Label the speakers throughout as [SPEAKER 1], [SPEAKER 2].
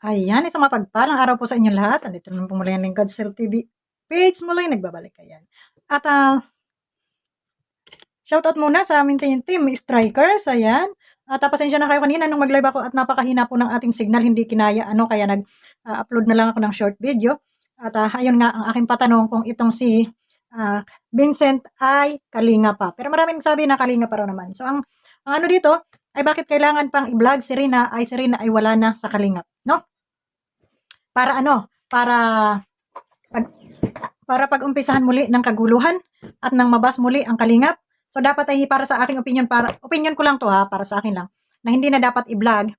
[SPEAKER 1] Ayan, isang mapagpalang araw po sa inyong lahat. Andito naman po muli ang Lingkod Sir TV page muli nagbabalik ayan. At shoutout muna sa aming team Strikers, ayan. At pasensya na kayo kanina nung mag-live ako at napakahina po ng ating signal, hindi kinaya kaya nag-upload na lang ako ng short video. At ayun nga ang aking patanong kung itong si Vincent ay kalinga pa. Pero maraming sabi na kalinga pa raw naman. So ang ano dito ay bakit kailangan pang i-vlog si Rina ay wala na sa kalingap, no? Para ano, pag pag-umpisahan muli ng kaguluhan at nang mabas muli ang kalingap. So dapat ay para sa aking opinion, opinion ko lang to para sa akin lang, na hindi na dapat i-vlog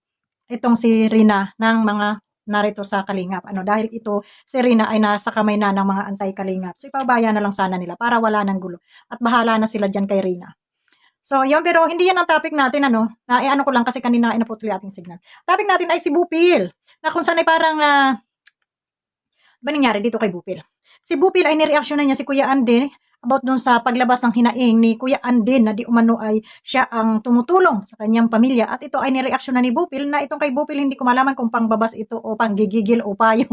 [SPEAKER 1] itong si Rina ng mga narito sa kalingap. Dahil ito, si Rina ay nasa kamay na ng mga anti-kalingap. So ipabaya na lang sana nila para wala ng gulo. At bahala na sila dyan kay Rina. So, yun, pero hindi yan ang topic natin, ano ko lang kasi kanina ay naputol yung ating signal. Topic natin ay si Bupil, na kung saan ay parang, ba nangyari dito kay Bupil? Si Bupil ay nireaksyonan niya si Kuya Ande about dun sa paglabas ng hinaing ni Kuya Ande na di umano ay siya ang tumutulong sa kanyang pamilya. At ito ay nireaksyonan ni Bupil na itong kay Bupil hindi ko malaman kung pangbabas ito o panggigigil o payo.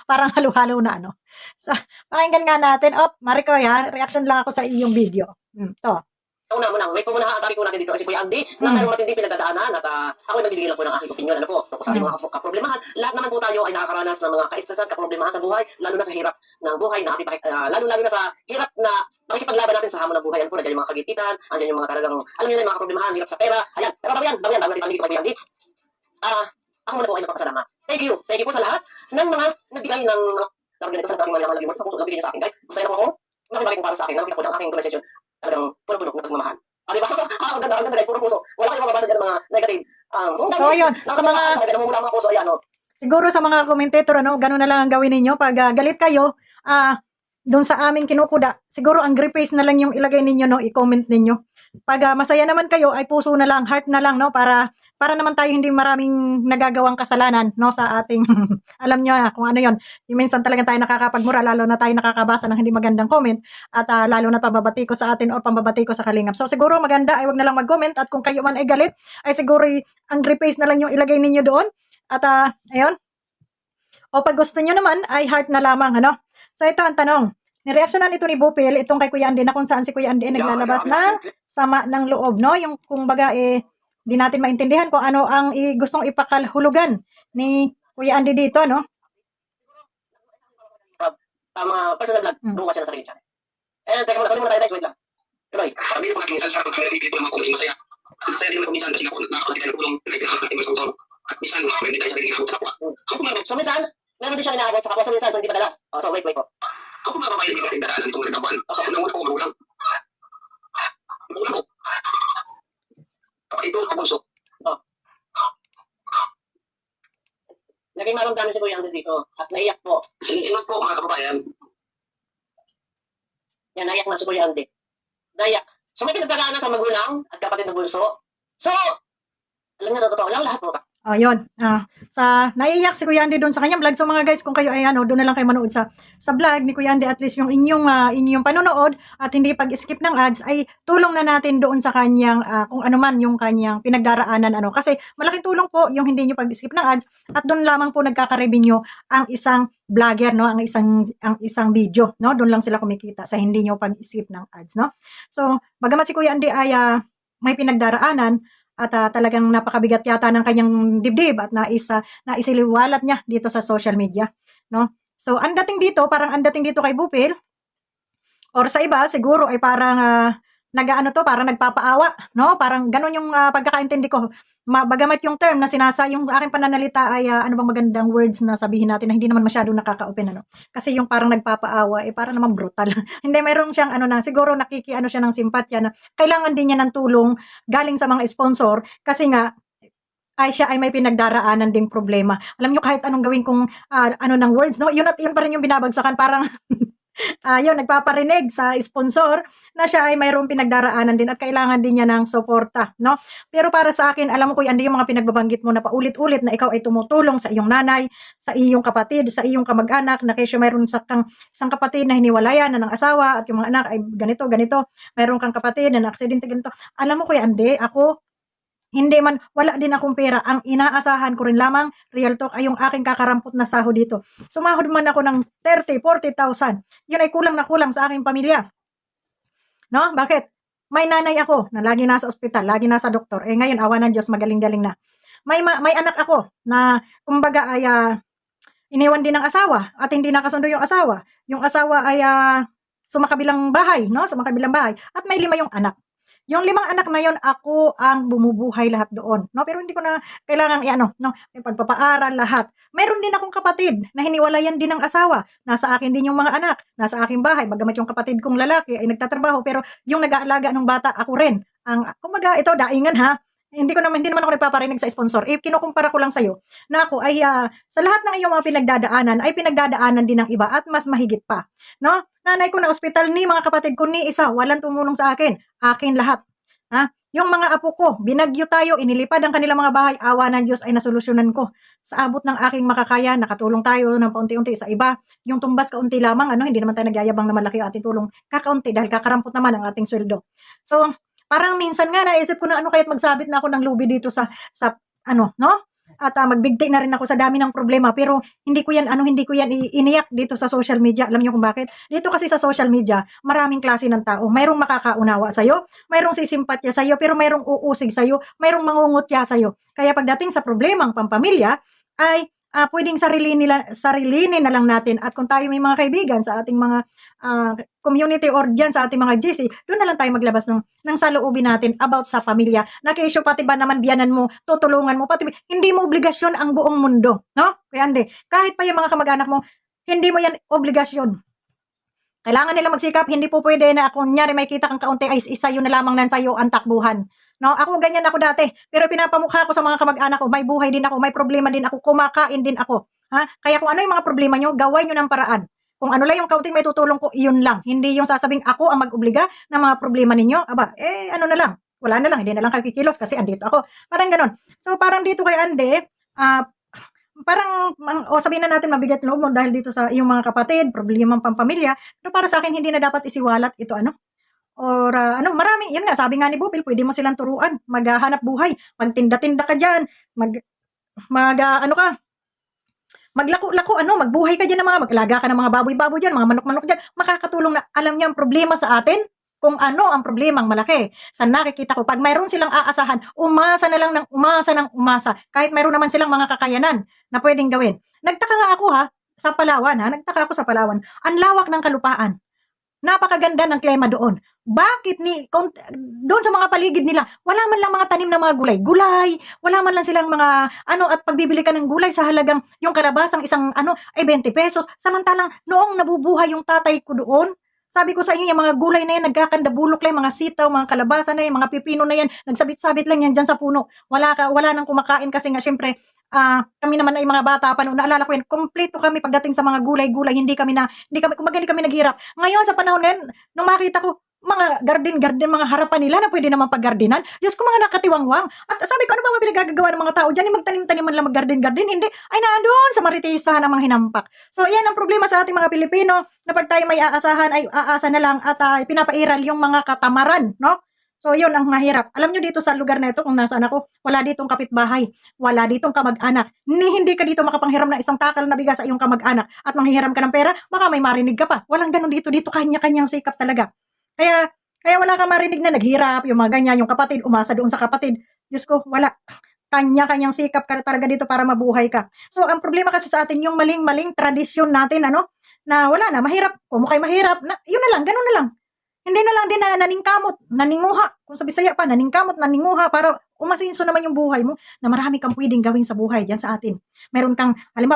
[SPEAKER 1] Parang halo-halo na So, pakinggan nga natin. Mariko reaction lang ako sa iyong video. To.
[SPEAKER 2] Una-una, may pumunah ang topic po natin dito kasi Kuya Andy, na mayroong matindi pinagdadaanan at ako ay nagbibigay lang po ng aking opinion. Ano po, tungkol sa ating mga kaproblemahan. Lahat naman po tayo ay nakakaranas ng mga kaistasan, kaproblemahan sa buhay, lalo na sa hirap ng buhay, lalo na sa hirap na makikipaglaban natin sa hamon ng buhay. Ano po, nandiyan yung mga kagipitan, andyan yung mga talagang, alam niyo na yung mga kaproblemahan, hirap sa pera, ayan. Pero bago yan, bago natin paligid pa Kuya Andy, ako muna po ay magpapasalamat. Thank you po sa lahat ng mga nagbigay ng organiko sa mga viewers na puso nagbigay sa akin, guys. Masaya naman ako, nakibalik para sa akin, nakikita ko ng aking conversation. Talagang puno-puno ng pagmamahal. Di ba? Ang ganda guys, puro puso. Wala kayong mababasa dyan ng mga negative.
[SPEAKER 1] So, ayun. Sa mga,
[SPEAKER 2] namumula mga puso, ayan,
[SPEAKER 1] siguro sa mga commentator, ganun na lang ang gawin ninyo. Pag galit kayo, doon sa aming kinukuda, siguro ang grip face na lang yung ilagay ninyo, i-comment ninyo. Pag masaya naman kayo, ay puso na lang, heart na lang, para naman tayo hindi maraming nagagawang kasalanan, sa ating, alam nyo kung ano yon. Yung minsan talaga tayo nakakapagmura, lalo na tayo nakakabasa ng hindi magandang comment, at lalo na pambabati ko sa atin o pambabati ko sa kalingap. So siguro maganda ay wag na lang mag-comment, at kung kayo man ay galit, ay siguro ang grip face na lang yung ilagay ninyo doon. At ayun. O pag gusto nyo naman, ay heart na lamang, So ito ang tanong. Nireaksyonan ito ni Bupil, itong kay Kuya Andy, na kung saan si Kuya Andy ay naglalabas ng sama ng loob, Yung kung baga, di natin maintindihan kung ano ang gustong ipakalhulugan ni Kuya Andy dito,
[SPEAKER 2] personal vlog, bukas siya na sarili channel. Teka muna, muna tayo guys, wait lang. Tuloy.
[SPEAKER 3] Sabi ko pag minsan sa pag-edit ko naman kung masaya. Masaya din ako minsan kasi nakakakita ng tulong nagkakaroon ng sponsor. At minsan hindi tayo sa nagkakaroon sa kapwa.
[SPEAKER 2] So minsan, meron din siya inaabot sa kapwa, so minsan, so hindi madalas. So wait po.
[SPEAKER 3] Ako mababayan din natin daan itong nagkaban. Unang-una ko magulang. Magulang ko. Ito ang bunso.
[SPEAKER 2] Naging maramdaman si Kuya Andy dito at naiyak po.
[SPEAKER 3] Sinunod po mga kababayan.
[SPEAKER 2] Yan, naiyak na si Kuya Andy. Naiyak. So may pinagdadaanan sa magulang at kapatid ng bunso. So, alam niyo sa totoo lang, lahat po.
[SPEAKER 1] Yun. Naiiyak si Kuya Andy doon sa kanyang vlog. So mga guys, kung kayo ay doon na lang kayo manood sa vlog ni Kuya Andy, at least yung inyong panonood at hindi pag-skip ng ads ay tulong na natin doon sa kanyang kung ano man yung kanyang pinagdaraanan kasi malaking tulong po yung hindi niyo pag-skip ng ads, at doon lamang po nagkaka-revenue ang isang vlogger, ang isang video, doon lang sila kumikita sa hindi niyo pag-skip ng ads, So bagamat si Kuya Andy ay may pinagdaraanan at talagang napakabigat yata ng kanyang dibdib at naisiliwalat niya dito sa social media, So ang dating dito kay Bupil or sa iba siguro ay parang parang nagpapaawa, Parang ganun yung pagkakaintindi ko. Bagamat yung term na yung aking pananalita ay ano bang magandang words na sabihin natin na hindi naman masyadong nakaka-open, Kasi yung parang nagpapaawa parang naman brutal. Hindi, mayroong siyang siguro siya ng simpatya na kailangan din niya ng tulong galing sa mga sponsor kasi nga siya ay may pinagdaraanan ding problema. Alam niyo kahit anong gawin kong ng words, yun pa rin yung binabagsakan, parang yun, nagpaparinig sa sponsor na siya ay mayroong pinagdaraanan din at kailangan din niya ng suporta, Pero para sa akin, alam mo Kuya Andy, yung mga pinagbabanggit mo na paulit-ulit na ikaw ay tumutulong sa iyong nanay, sa iyong kapatid, sa iyong kamag-anak, na kesyo mayroon isang kapatid na hiniwalayan na ng asawa at yung mga anak ay ganito, mayroon kang kapatid na aksidente ganito. Alam mo Kuya Andy, ako Hindi man, wala din akong pera. Ang inaasahan ko rin lamang, real talk, ay yung aking kakarampot na sahod dito. Sumahod man ako ng 30, 40,000. Yun ay kulang na kulang sa aking pamilya. No? Bakit? May nanay ako na lagi nasa ospital, lagi nasa doktor. Eh ngayon, awa ng Diyos, magaling-galing na. May anak ako na kumbaga ay iniwan din ng asawa at hindi nakasundo yung asawa. Yung asawa ay sumakabilang bahay, no? Sumakabilang bahay. At may 5 yung anak. Yung 5 anak na yon, ako ang bumubuhay lahat doon, no? Pero hindi ko na kailangan i-ano, no? Yung pagpapaaral, lahat. Meron din akong kapatid na hiniwalayan din ng asawa. Nasa akin din yung mga anak, nasa aking bahay. Bagamat yung kapatid kong lalaki ay nagtatrabaho, pero yung nag-aalaga ng bata, ako rin. Kumbaga, ito, daingan ha. Hindi naman ako nagpaparinig sa sponsor. Kinukumpara ko lang sa'yo na ako ay sa lahat ng iyong mga pinagdadaanan ay pinagdadaanan din ng iba at mas mahigit pa. No? Nanay ko na ospital ni mga kapatid ko ni isa, walang tumulong sa akin. Akin lahat. Ha? Yung mga apo ko, binagyo tayo, inilipad ang kanilang mga bahay, awa ng Diyos ay nasolusyonan ko. Sa abot ng aking makakaya, nakatulong tayo ng paunti-unti sa iba. Yung tumbas kaunti lamang, hindi naman tayo nagyayabang na malaki ang ating tulong. Kakaunti dahil kakarampot naman ang ating sweldo. So, parang minsan nga naisip ko na kaya't magsabit na ako ng lubi dito sa no? At magbigti na rin ako sa dami ng problema, pero hindi ko yan iniyak dito sa social media. Alam niyo kung bakit? Dito kasi sa social media, maraming klase ng tao. Mayroong makakaunawa sa'yo, mayroong sisimpatya sa'yo, pero mayroong uusig sa'yo, mayroong mangungutya sa'yo. Kaya pagdating sa problemang pampamilya, ay pwedeng sarilinin na lang natin. At kung tayo may mga kaibigan sa ating mga community or dyan sa ating mga GC, doon na lang tayo maglabas ng saloobin natin about sa pamilya. Nakisyo pati ba naman biyanan mo, tutulungan mo, pati hindi mo obligasyon ang buong mundo. No? Kaya hindi. Kahit pa yung mga kamag-anak mo, hindi mo yan obligasyon. Kailangan nila magsikap, hindi po pwede na kunyari may kita kang kaunti ay isa yun na lamang nan sa'yo ang takbuhan. No, ako ganyan ako dati, pero pinapamukha ko sa mga kamag-anak ko, may buhay din ako, may problema din ako, kumakain din ako. Ha? Kaya kung ano yung mga problema nyo, gawin nyo ng paraan. Kung ano lang yung kaunting may tutulong ko, iyon lang. Hindi yung sasabing ako ang mag-obliga ng mga problema ninyo. Aba, ano na lang, wala na lang, hindi na lang kayo kikilos kasi andito ako. Parang ganon. So, parang dito kay Ande, parang, sabihin na natin mabigat loob mo dahil dito sa iyong mga kapatid, problemang pampamilya, pero para sa akin, hindi na dapat isiwalat ito, or marami, yun nga, sabi nga ni Bupil, pwede mo silang turuan, maghahanap buhay, magtinda-tinda ka dyan, maglako-lako, magbuhay ka dyan ng maglaga ka ng mga baboy-baboy dyan, mga manok-manok dyan, makakatulong na alam niya ang problema sa atin, kung ano ang problemang malaki. Sa nakikita ko, pag mayroon silang aasahan, umasa na lang ng umasa, kahit mayroon naman silang mga kakayanan na pwedeng gawin. Nagtaka nga ako sa Palawan, ang lawak ng kalupaan. Napakaganda ng klima doon. Bakit doon sa mga paligid nila, wala man lang mga tanim na mga gulay, wala man lang silang mga at pagbibili ka ng gulay sa halagang yung kalabasang isang ay 20 pesos. Samantalang noong nabubuhay yung tatay ko doon, sabi ko sa inyo, yung mga gulay na yan, nagkakandabulok lang, mga sitaw, mga kalabasa na yan, mga pipino na yan, nagsabit-sabit lang yan dyan sa puno. Wala nang kumakain kasi nga syempre, kami naman ay mga bata pa noon, naalala ko yan, kompleto kami pagdating sa mga gulay-gulay, hindi kami naghirap. Ngayon sa panahon na yan, nung makita ko, mga garden, mga harapan nila na pwede naman paggardenan. Diyos ko, mga nakatiwangwang. At sabi ko, ano ba pinagagagawa ng mga tao dyan? Magtanim-taniman lang, mag-garden, hindi. Ay, naandun sa maritisahan ng mga hinampak. So, yan ang problema sa ating mga Pilipino, na pag tayo may aasahan, ay aasa na lang at pinapairal yung mga katamaran, no? So, yun ang mahirap. Alam nyo dito sa lugar na ito, kung nasaan ako, wala ditong kapitbahay, wala ditong kamag-anak. Hindi ka dito makapanghiram na isang takal na bigas sa iyong kamag-anak at manghihiram ka ng pera, baka may marinig ka pa. Walang ganun dito kanya-kanyang sikap talaga. Kaya wala kang marinig na naghirap, yung mga ganyan, yung kapatid, umasa doon sa kapatid. Diyos ko, wala. Kanya-kanyang sikap ka talaga dito para mabuhay ka. So, ang problema kasi sa atin, yung maling-maling tradisyon natin, na wala na, mahirap, kumukay mahirap, yun na lang, ganun na lang. Hindi na lang din na naninguha, kung sa Bisaya pa, naninguha, para umasinso naman yung buhay mo, na marami kang pwedeng gawin sa buhay dyan sa atin. Meron kang 5,000,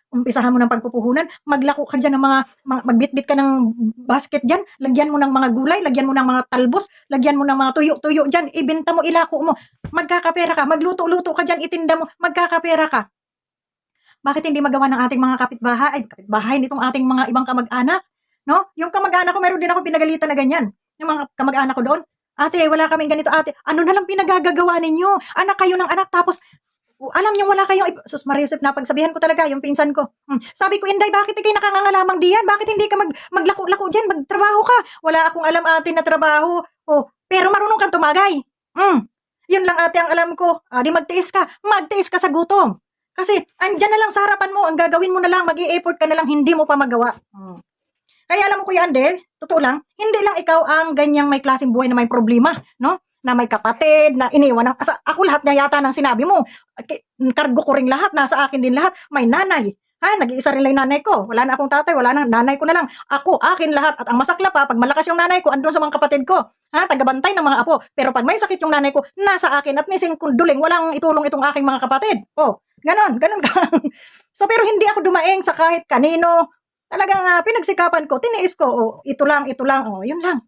[SPEAKER 1] umpisahan mo ng pagpupuhunan, maglako ka dyan ng magbitbit ka ng basket dyan, lagyan mo ng mga gulay, lagyan mo ng mga talbos, lagyan mo ng mga tuyo-tuyo dyan, ibenta mo, ilako mo, magkakapera ka, magluto-luto ka dyan, itinda mo, magkakapera ka. Bakit hindi magawa ng ating mga kapitbahay nitong ating mga ibang kamag-anak? No? Yung kamag-anak ko, meron din ako pinagalitan na ganyan. Yung mga kamag-anak ko doon, ate, wala kaming ganito, ate, ano na lang pinagagagawa ninyo? Anak kayo ng anak, tapos, alam niyo wala kayong, sus Mariusip, napagsabihan ko talaga, yung pinsan ko. Sabi ko, Inday, bakit ikay nakangangalamang diyan? Bakit hindi ka maglako-lako dyan? Magtrabaho ka. Wala akong alam, ate, na trabaho. Oh, pero marunong kang tumagay. Yun lang ate ang alam ko. Di magtiis ka. Magtiis ka sa gutom. Kasi, andyan na lang sa harapan mo. Ang gagawin mo na lang, mag-i-effort ka na lang, hindi mo pa magawa. Kaya alam mo Kuya Ande, totoo lang, hindi lang ikaw ang ganyang may klaseng buhay na may problema, no? Na may kapatid, na iniwan ng, ako lahat na yata ng sinabi mo, kargo ko rin lahat, nasa akin din lahat, may nanay. Nag-iisa rin lang yung nanay ko. Wala na akong tatay, wala na, nanay ko na lang. Ako, akin lahat. At ang masakla pa, pag malakas yung nanay ko, andun sa mga kapatid ko. Tagabantay ng mga apo. Pero pag may sakit yung nanay ko, nasa akin. At missing kunduling, walang itulong itong aking mga kapatid. Ganon ka. So, pero hindi ako dumaing sa kahit kanino. Talagang pinagsikapan ko, tiniis ko. Ito lang. Yun lang.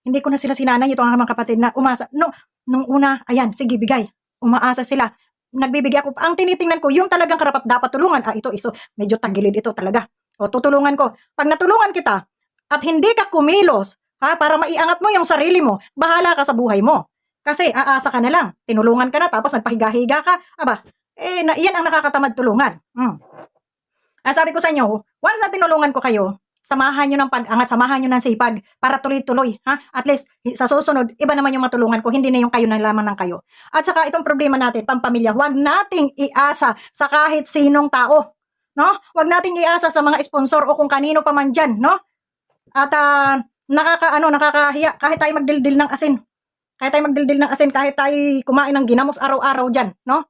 [SPEAKER 1] Hindi ko na sila sinanay, ito ang mga kapatid na umasa. No, nung una, ayan, sige, bigay. Umaasa sila. Nagbibigay ako. Ang tinitingnan ko, yung talagang karapat dapat tulungan. Ito, medyo tagilid ito talaga. Tutulungan ko. Pag natulungan kita, at hindi ka kumilos, para maiangat mo yung sarili mo, bahala ka sa buhay mo. Kasi aasa ka na lang. Tinulungan ka na, tapos nagpahiga-higa ka. Iyan ang nakakatamad tulungan. Sabi ko sa inyo, once na tinulungan ko kayo, samahan nyo ng pag-angat, samahan nyo ng sipag para tuloy-tuloy. At least, sa susunod, iba naman yung matulungan ko, hindi na yung kayo na lamang ng kayo. At saka, itong problema natin, pampamilya, huwag nating iasa sa kahit sinong tao. No? Huwag nating iasa sa mga sponsor o kung kanino pa man dyan. No? At nakakahiya, kahit tayo magdildil ng asin. Kahit tayo kumain ng ginamos araw-araw dyan. No?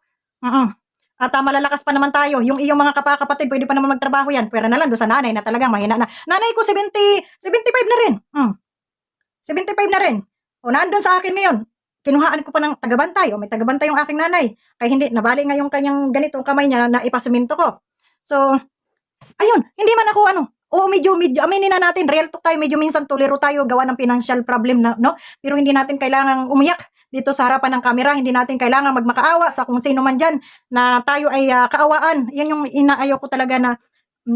[SPEAKER 1] At malalakas pa naman tayo. Yung iyong mga kapatid, pwede pa naman magtrabaho yan. Pwera na lang doon sa nanay na talagang mahina na. Nanay ko 75 na rin. 75 na rin. Nandun sa akin ngayon. Kinuhaan ko pa ng tagabantay. May tagabantay yung aking nanay. Kaya hindi, nabali nga yung kanyang ganitong kamay niya na ipasiminto ko. So, ayun, hindi man ako medyo, aminin na natin, real talk tayo, medyo minsan tuliro tayo, gawa ng financial problem na, no? Pero hindi natin kailangang umiyak dito sa harapan ng kamera, hindi natin kailangan magmakaawa sa kung sino man dyan na tayo ay kaawaan. Yan yung inaayaw ko talaga na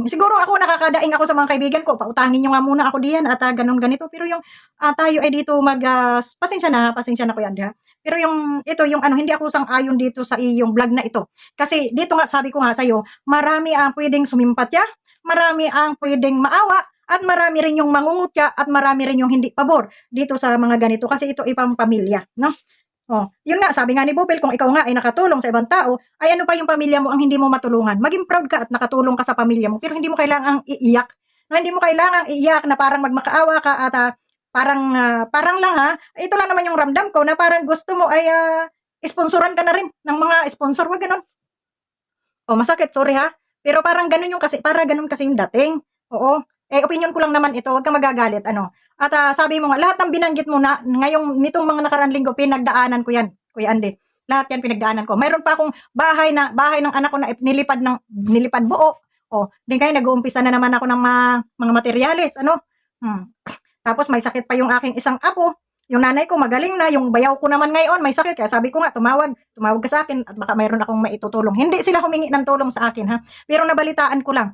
[SPEAKER 1] siguro ako nakakadaing ako sa mga kaibigan ko, pautangin nyo nga muna ako diyan at ganito. Pero yung tayo ay dito pasensya na Kuya Ande. Pero ito yung hindi ako sang-ayon dito sa iyong vlog na ito. Kasi dito nga sabi ko nga sa iyo, marami ang pwedeng sumimpatya, marami ang pwedeng maawa, at marami rin yung mangungutya at marami rin yung hindi pabor dito sa mga ganito kasi ito ipang pamilya, no? Yun nga, sabi nga ni Bupil, kung ikaw nga ay nakatulong sa ibang tao, ay ano pa yung pamilya mo ang hindi mo matulungan? Maging proud ka at nakatulong ka sa pamilya mo, pero hindi mo kailangang iiyak. No, hindi mo kailangang iiyak na parang magmakaawa ka at parang lang ito lang naman yung ramdam ko na parang gusto mo ay sponsoran ka na rin ng mga sponsor, wag ganun. Masakit, sorry pero parang ganun ganun kasi yung dating. Opinion ko lang naman ito, wag kang magagalit, At sabi mo nga, lahat ng binanggit mo na ngayong nitong mga nakaraan linggo, pinagdaanan ko yan, Kuya Ande. Lahat yan pinagdaanan ko. Mayroon pa akong bahay ng anak ko na nilipad buo. Din kayo nag-uumpisa na naman ako ng mga materyales, Tapos may sakit pa yung aking isang apo. Yung nanay ko magaling na, yung bayaw ko naman ngayon may sakit. Kaya sabi ko nga, tumawag ka sa akin at baka mayroon akong maitutulong. Hindi sila humingi ng tulong sa akin, Pero nabalitaan ko lang.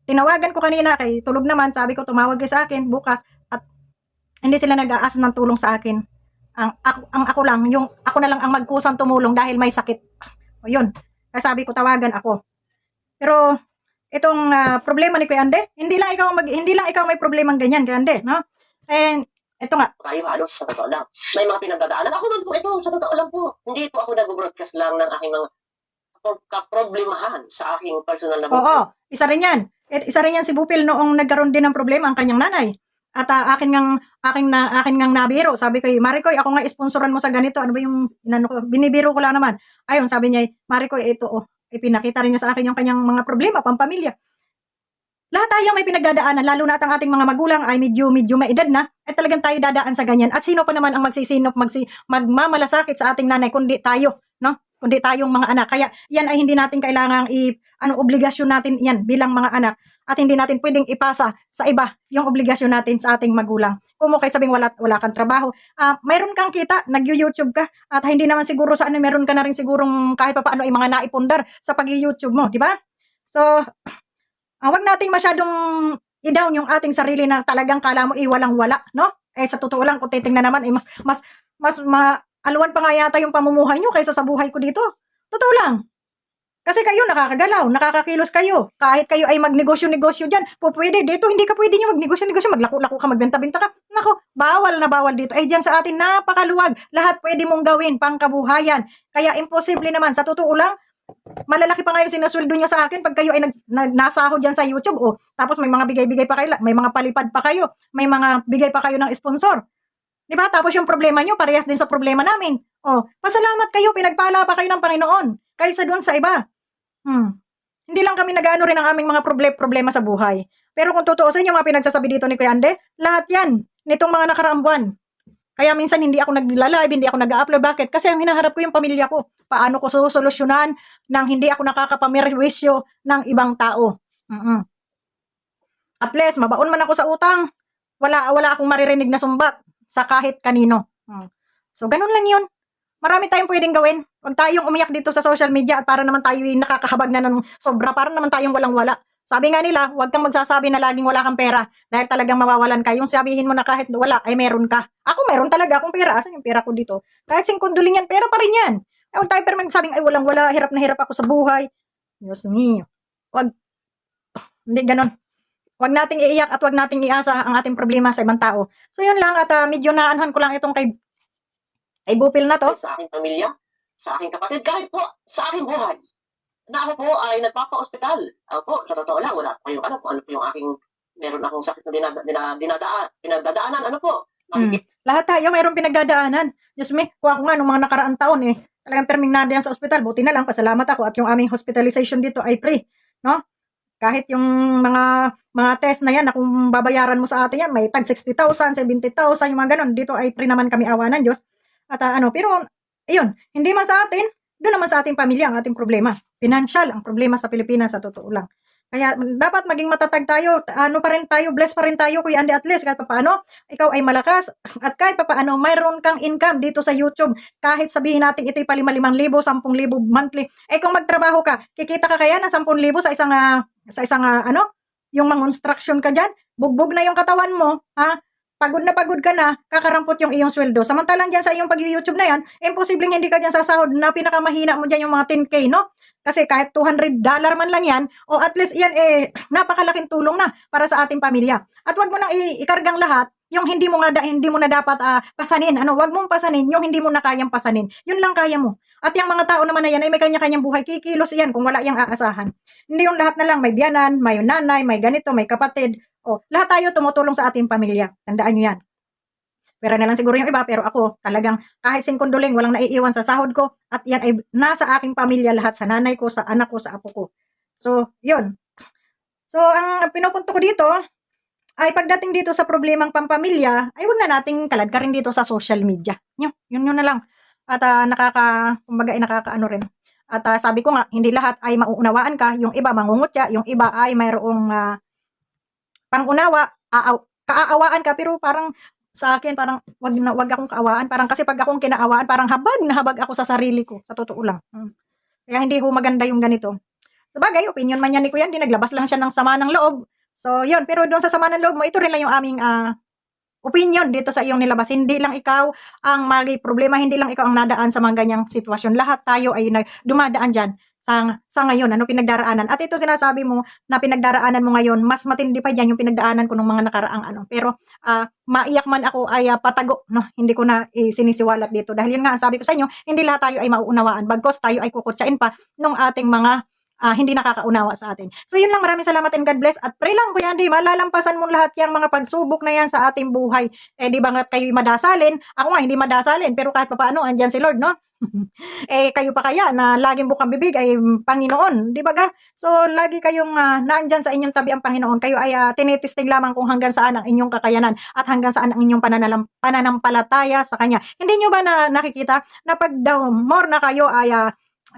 [SPEAKER 1] Tinawagan ko kanina, kay tulog naman, sabi ko tumawag ka sa akin bukas at hindi sila nag-aas ng tulong sa akin. Ako na lang ang magkusang tumulong dahil may sakit. Yun. Kaya sabi ko tawagan ako. Pero itong problema ni Kuya Ande, hindi lang ikaw may problemang ganyan, Kuya Ande, no? And ito nga.
[SPEAKER 2] Tayo sa totoo lang. May mga pinagdadaanan. Ako man po ito, sa totoo lang po. Hindi po ako nag-broadcast lang ng aking mga kaproblemahan sa aking personal na buhay.
[SPEAKER 1] Isa rin yan si Bupil noong nagkaroon din ng problema ang kanyang nanay. At akin ngang nabiro. Sabi ko, Maricoy, ako nga sponsoran mo sa ganito. Ano ba yung binibiro ko lang naman. Ayun, sabi niya, Maricoy, ito ipinakita rin niya sa akin yung kanyang mga problema, pampamilya. Lahat tayo may pinagdadaanan, lalo na at ang ating mga magulang ay medyo may edad na, ay talagang tayo dadaan sa ganyan. At sino pa naman ang magmamalasakit sa ating nanay, kundi tayo, no? Kundi tayong mga anak. Kaya yan ay hindi natin kailangang obligasyon natin yan bilang mga anak. At hindi natin pwedeng ipasa sa iba yung obligasyon natin sa ating magulang. Kung mo kayo sabing wala kang trabaho, mayroon kang kita, nag-YouTube ka, at hindi naman siguro meron ka na rin sigurong kahit pa paano ay mga naipundar sa pag-YouTube mo, di ba? So, wag nating masyadong i-down yung ating sarili na talagang kala mo walang-wala, no? Sa totoo lang, kung titingnan naman, mas alwan pa nga yata yung pamumuhay nyo kaysa sa buhay ko dito. Totoo lang. Kasi kayo nakakagalaw, nakakakilos kayo. Kahit kayo ay magnegosyo-negosyo dyan, pwede. Dito, hindi ka pwede nyo magnegosyo-negosyo, maglako-lako ka, magbenta-benta ka. Nako, bawal na bawal dito. Ay, dyan sa atin, napakaluwag. Lahat pwede mong gawin, pangkabuhayan. Kaya imposible naman, sa totoo lang, malalaki pa nga yung sinasweldo nyo sa akin pag kayo ay nasahod dyan sa YouTube. O, tapos may mga bigay-bigay pa kayo, may mga palipad pa kayo, may mga bigay pa kayo ng sponsor. Diba? Tapos yung problema nyo, parehas din sa problema namin. O, pasalamat kayo, pinagpala pa kayo ng Panginoon. Kaysa doon sa iba. Hindi lang kami nag-ano rin ang aming mga problema sa buhay. Pero kung tutuusin yung mga pinagsasabi dito ni Kuya Ande, lahat yan, nitong mga nakaraang buwan. Kaya minsan hindi ako nagla-live, hindi ako nag-upload. Bakit? Kasi ang hinaharap ko yung pamilya ko. Paano ko susolusyonan nang hindi ako nakakapamirwisyo ng ibang tao. At least, mabaon man ako sa utang, wala akong maririnig na sumbat sa kahit kanino. So, ganun lang yun. Marami tayong pwedeng gawin. Huwag tayong umiyak dito sa social media at para naman tayo nakakahabag na ng sobra, para naman tayong walang-wala. Sabi nga nila, huwag kang magsasabi na laging wala kang pera dahil talagang mawawalan ka. Yung sabihin mo na kahit wala, ay meron ka. Ako meron talaga akong pera. Asan yung pera ko dito? Kahit singkunduling yan, pera pa rin yan. Huwag tayo pero magsabing, ay walang-wala, hirap na hirap ako sa buhay. Diyos me. Huwag, hindi ganon. Huwag nating iiyak at huwag nating iasa ang ating problema sa ibang tao. So yun lang at medyo naanhan ko lang itong kay Bupil na to.
[SPEAKER 2] Sa aking pamilya, sa aking kapatid, kahit po sa aking buhay, na ako po ay nagpapa-ospital. Ako po, sa totoo lang, wala po kayong alam kung ano po yung aking, meron akong sakit na pinagdadaanan, ano po.
[SPEAKER 1] Lahat tayo mayroong pinagdadaanan. Diyos me, kung ako nga nung mga nakaraang taon talagang perming na diyan sa ospital. Buti na lang, pasalamat ako at yung aming hospitalization dito ay free. No? Kahit yung mga test na yan, na kung babayaran mo sa atin yan, may tag 60,000, 70,000, yung mga ganun. Dito ay free naman kami, awa ng Diyos. At pero, ayun, hindi man sa atin, doon naman sa ating pamilya ang ating problema. Financial ang problema sa Pilipinas, sa totoo lang. Kaya dapat maging matatag tayo, ano pa rin tayo, blessed pa rin tayo, Kuya Andy, at least kahit paano, ikaw ay malakas, at kahit paano, mayroon kang income dito sa YouTube, kahit sabihin natin ito'y pa 5,000, 10,000 monthly, kung magtrabaho ka, kikita ka kaya ng 10,000 sa isang yung mga construction ka dyan, bugbog na yung katawan mo, ha? Pagod ka na, kakarampot yung iyong sweldo. Samantalang dyan sa iyong pag-YouTube na yan, imposibleng hindi ka dyan sasahod na pinakamahina mo dyan yung mga 10K, no? Kasi kahit $200 man lang yan, o at least yan napakalaking tulong na para sa ating pamilya. At wag mo nang ikargang lahat yung hindi mo na dapat pasanin. Wag mong pasanin yung hindi mo na kayang pasanin. Yun lang kaya mo. At yung mga tao naman na yan ay may kanya-kanyang buhay, kikilos yan kung wala yang aasahan. Hindi yung lahat na lang may biyanan, may nanay, may ganito, may kapatid. Lahat tayo tumutulong sa ating pamilya. Tandaan nyo yan. Pera na lang siguro yung iba, pero ako talagang kahit singkunduling, walang naiiwan sa sahod ko. At yan ay nasa aking pamilya lahat, sa nanay ko, sa anak ko, sa apo ko. So, yun. So, ang pinupunto ko dito, ay pagdating dito sa problemang pampamilya, ay huwag na nating kalad ka rin dito sa social media. Yun na lang. At kumbaga ay nakakaano rin. At sabi ko nga, hindi lahat ay mauunawaan ka. Yung iba mangungutya, yung iba ay mayroong pangunawa, kaaawaan ka, pero parang sa akin, parang wag akong kaawaan. Parang kasi pag akong kinaawaan, parang habag ako sa sarili ko. Sa totoo lang. Kaya hindi ho maganda yung ganito. Sabagay, opinion man yan ni Kuya, hindi naglabas lang siya ng sama ng loob. So, yun. Pero doon sa sama ng loob mo, ito rin lang yung aming opinion dito sa iyong nilabas. Hindi lang ikaw ang may problema, hindi lang ikaw ang nadaan sa mga ganyang sitwasyon. Lahat tayo ay dumadaan dyan sa ngayon, pinagdaraanan. At ito sinasabi mo na pinagdaraanan mo ngayon, mas matindi pa dyan yung pinagdaanan ko ng mga nakaraang Pero maiyak man ako ay patago, no? Hindi ko na sinisiwalat dito. Dahil yun nga, sabi ko sa inyo, hindi lahat tayo ay mauunawaan. Bagkos tayo ay kukutsain pa nung ating mga hindi nakakaunawa sa atin. So yun lang, maraming salamat and God bless. At pray lang, Kuya Andy, malalampasan mo lahat yung mga pagsubok na yan sa ating buhay. Di ba nga kayo madasalin? Ako nga hindi madasalin, pero kahit paano, andyan si Lord, no? Kayo pa kaya na laging bukang bibig ay Panginoon, di ba ga? So lagi kayong naandyan sa inyong tabi ang Panginoon. Kayo ay tinitistig lamang kung hanggang saan ang inyong kakayanan at hanggang saan ang inyong pananampalataya sa Kanya. Hindi nyo ba nakikita na pag more na kayo ay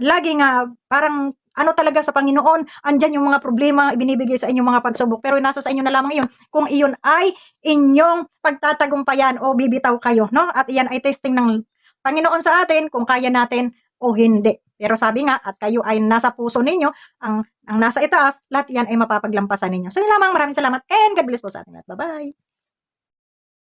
[SPEAKER 1] laging parang talaga sa Panginoon, andyan yung mga problema ibinibigay sa inyong mga pagsubok, pero nasa sa inyo na lamang iyon kung iyon ay inyong pagtatagumpayan o bibitaw kayo, no? At iyan ay testing ng Panginoon sa atin kung kaya natin o hindi. Pero sabi nga, at kayo ay nasa puso ninyo, ang nasa itaas, lahat yan ay mapapaglampasan ninyo. So yun lamang, maraming salamat and God bless po sa atin. Bye-bye!